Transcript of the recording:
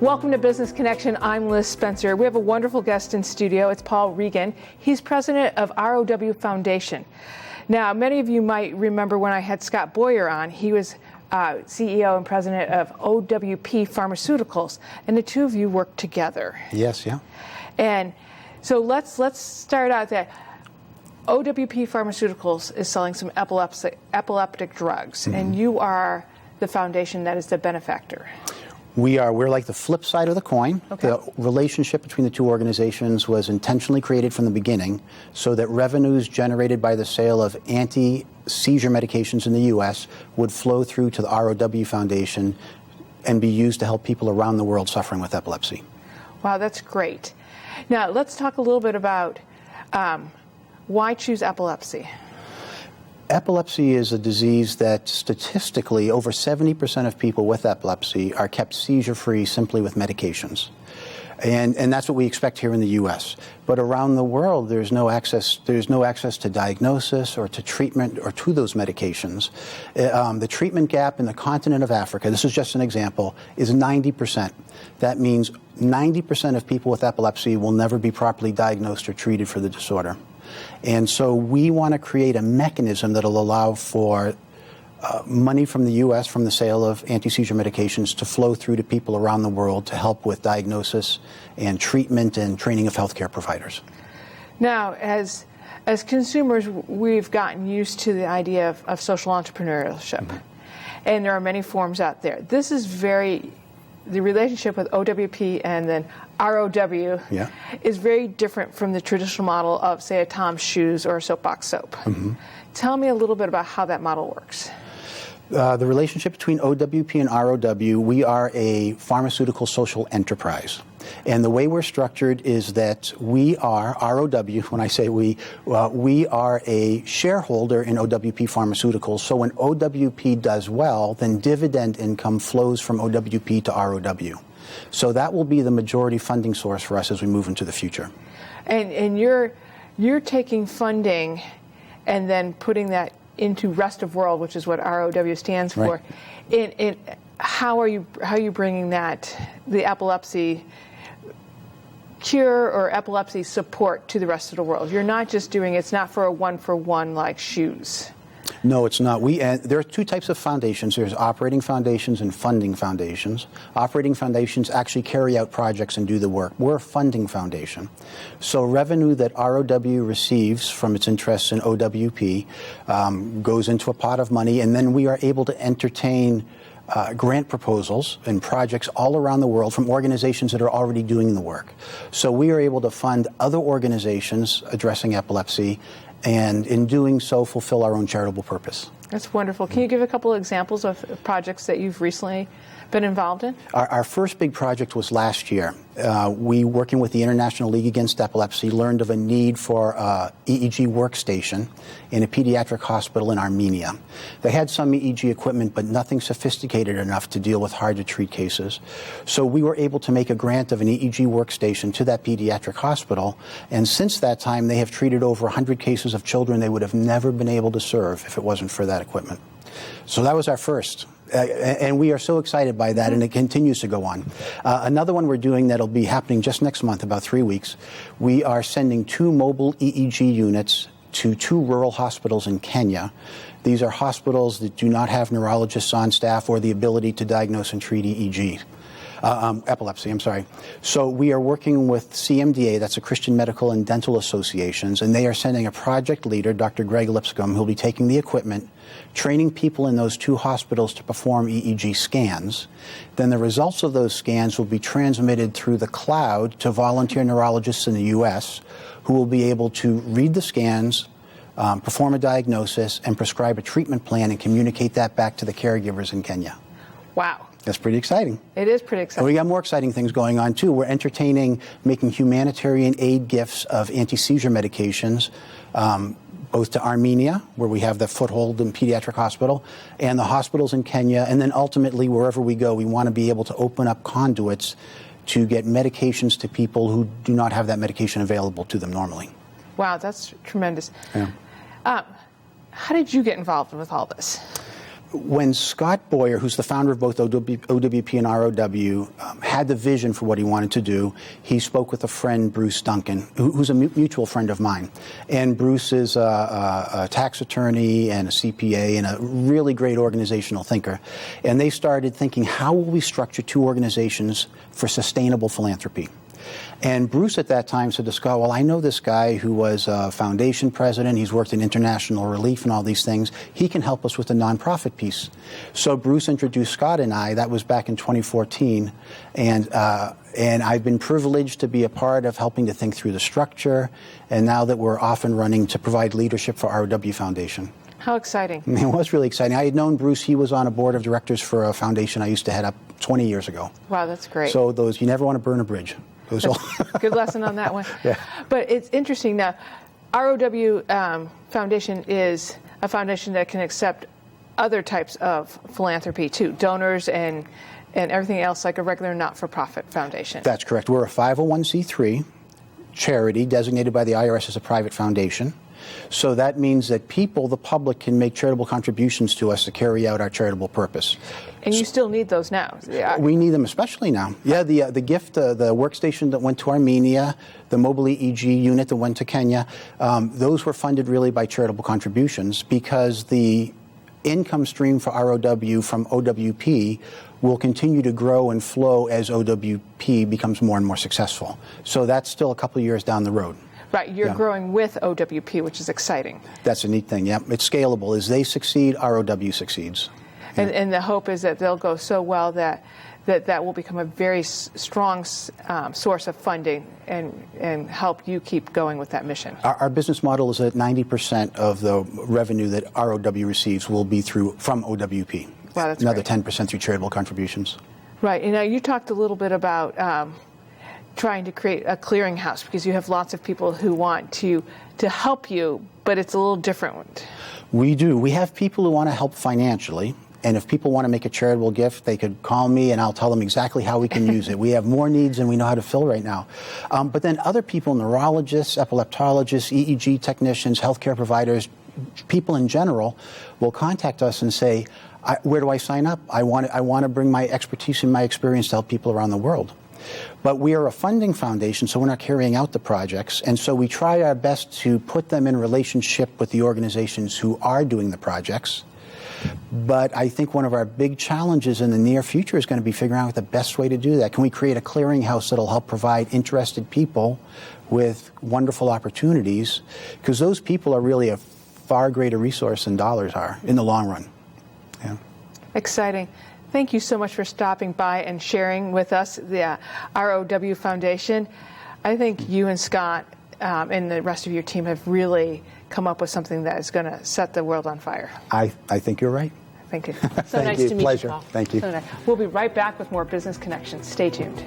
Welcome to Business Connection. I'm Liz Spencer. We have a wonderful guest in studio. It's Paul Regan. He's president of ROW Foundation. Now, many of you might remember when I had Scott Boyer on. He was CEO and president of OWP Pharmaceuticals, and the two of you worked together. Yes, yeah. And so let's start out that OWP Pharmaceuticals is selling some epileptic drugs, and you are the foundation that is the benefactor. We're like the flip side of the coin. Okay. The relationship between the two organizations was intentionally created from the beginning so that revenues generated by the sale of anti-seizure medications in the U.S. would flow through to the ROW Foundation and be used to help people around the world suffering with epilepsy. Wow, that's great. Now, let's talk a little bit about why choose epilepsy? Epilepsy is a disease that statistically over 70% of people with epilepsy are kept seizure-free simply with medications. And that's what we expect here in the U.S. But around the world, there's no access to diagnosis or to treatment or to those medications. The treatment gap in the continent of Africa, this is just an example, is 90%. That means 90% of people with epilepsy will never be properly diagnosed or treated for the disorder. And so we want to create a mechanism that will allow for money from the U.S. from the sale of anti-seizure medications to flow through to people around the world to help with diagnosis and treatment and training of healthcare providers. Now, as consumers, we've gotten used to the idea of social entrepreneurship, and there are many forms out there. This is the relationship with OWP and then ROW is very different from the traditional model of, say, a Tom's Shoes or a Soapbox Soap. Tell me a little bit about how that model works. The relationship between OWP and ROW, we are a pharmaceutical social enterprise. And the way we're structured is that we are, ROW, when I say we are a shareholder in OWP Pharmaceuticals. So when OWP does well, then dividend income flows from OWP to ROW. So that will be the majority funding source for us as we move into the future. And you're taking funding and then putting that into rest of world, which is what ROW stands for. Right. How are you bringing that, the epilepsy cure or epilepsy support, to the rest of the world? You're not just doing, it's not for a one-for-one like shoes. No, it's not. There are two types of foundations. There's operating foundations and funding foundations. Operating foundations actually carry out projects and do the work. We're a funding foundation. So revenue that ROW receives from its interests in OWP goes into a pot of money, and then we are able to entertain grant proposals and projects all around the world from organizations that are already doing the work. So we are able to fund other organizations addressing epilepsy, and in doing so, fulfill our own charitable purpose. That's wonderful. Can you give a couple of examples of projects that you've recently been involved in? Our first big project was last year. We, working with the International League Against Epilepsy, learned of a need for EEG workstation in a pediatric hospital in Armenia. They had some EEG equipment, but nothing sophisticated enough to deal with hard-to-treat cases. So we were able to make a grant of an EEG workstation to that pediatric hospital, and since that time, they have treated over 100 cases of children they would have never been able to serve if it wasn't for that equipment. So that was our first. And we are so excited by that, and it continues to go on. Another one we're doing that'll be happening just next month, about 3 weeks, we are sending 2 mobile EEG units to 2 rural hospitals in Kenya. These are hospitals that do not have neurologists on staff or the ability to diagnose and treat epilepsy, I'm sorry. So we are working with CMDA, that's the Christian Medical and Dental Associations, and they are sending a project leader, Dr. Greg Lipscomb, who'll be taking the equipment, training people in those 2 hospitals to perform EEG scans. Then the results of those scans will be transmitted through the cloud to volunteer neurologists in the U.S. who will be able to read the scans, perform a diagnosis, and prescribe a treatment plan and communicate that back to the caregivers in Kenya. Wow. That's pretty exciting. It is pretty exciting. And we got more exciting things going on, too. We're making humanitarian aid gifts of anti-seizure medications, both to Armenia, where we have the foothold in pediatric hospital, and the hospitals in Kenya. And then ultimately, wherever we go, we want to be able to open up conduits to get medications to people who do not have that medication available to them normally. Wow, that's tremendous. Yeah. How did you get involved with all this? when Scott Boyer, who's the founder of both OWP and ROW, had the vision for what he wanted to do, he spoke with a friend, Bruce Duncan, who's a mutual friend of mine. And Bruce is a tax attorney and a CPA and a really great organizational thinker. And they started thinking, how will we structure two organizations for sustainable philanthropy? And Bruce at that time said to Scott, well, I know this guy who was a foundation president. He's worked in international relief and all these things. He can help us with the nonprofit piece. So Bruce introduced Scott and I. That was back in 2014. And I've been privileged to be a part of helping to think through the structure. And now that we're off and running to provide leadership for ROW Foundation. How exciting. It was really exciting. I had known Bruce. He was on a board of directors for a foundation I used to head up 20 years ago. Wow, that's great. So you never want to burn a bridge. Good lesson on that one. Yeah. But it's interesting now. ROW Foundation is a foundation that can accept other types of philanthropy too, donors and everything else like a regular not-for-profit foundation. That's correct. We're a 501c3 charity designated by the IRS as a private foundation. So that means that people, the public, can make charitable contributions to us to carry out our charitable purpose. And you still need those now. Yeah. We need them especially now. Yeah, the gift, the workstation that went to Armenia, the mobile EEG unit that went to Kenya, those were funded really by charitable contributions because the income stream for ROW from OWP will continue to grow and flow as OWP becomes more and more successful. So that's still a couple of years down the road. Right, you're growing with OWP, which is exciting. That's a neat thing, yeah. It's scalable. As they succeed, ROW succeeds. Yeah. And the hope is that they'll go so well that will become a very strong source of funding and help you keep going with that mission. Our business model is that 90% of the revenue that ROW receives will be from OWP. Wow, that's Another great. 10% through charitable contributions. Right, and now you talked a little bit about trying to create a clearinghouse because you have lots of people who want to help you, but it's a little different. We do. We have people who want to help financially. And if people want to make a charitable gift, they could call me and I'll tell them exactly how we can use it. We have more needs than we know how to fill right now. But then other people, neurologists, epileptologists, EEG technicians, healthcare providers, people in general will contact us and say, where do I sign up? I want to bring my expertise and my experience to help people around the world. But we are a funding foundation, so we're not carrying out the projects. And so we try our best to put them in relationship with the organizations who are doing the projects. But I think one of our big challenges in the near future is going to be figuring out the best way to do that. Can we create a clearinghouse that'll help provide interested people with wonderful opportunities? Because those people are really a far greater resource than dollars are in the long run. Yeah. Exciting. Thank you so much for stopping by and sharing with us the ROW Foundation. I think you and Scott and the rest of your team have really come up with something that is going to set the world on fire. I think you're right. Thank you. So Thank nice you. to meet Pleasure. you, Paul. Thank you. So nice. We'll be right back with more Business Connections. Stay tuned.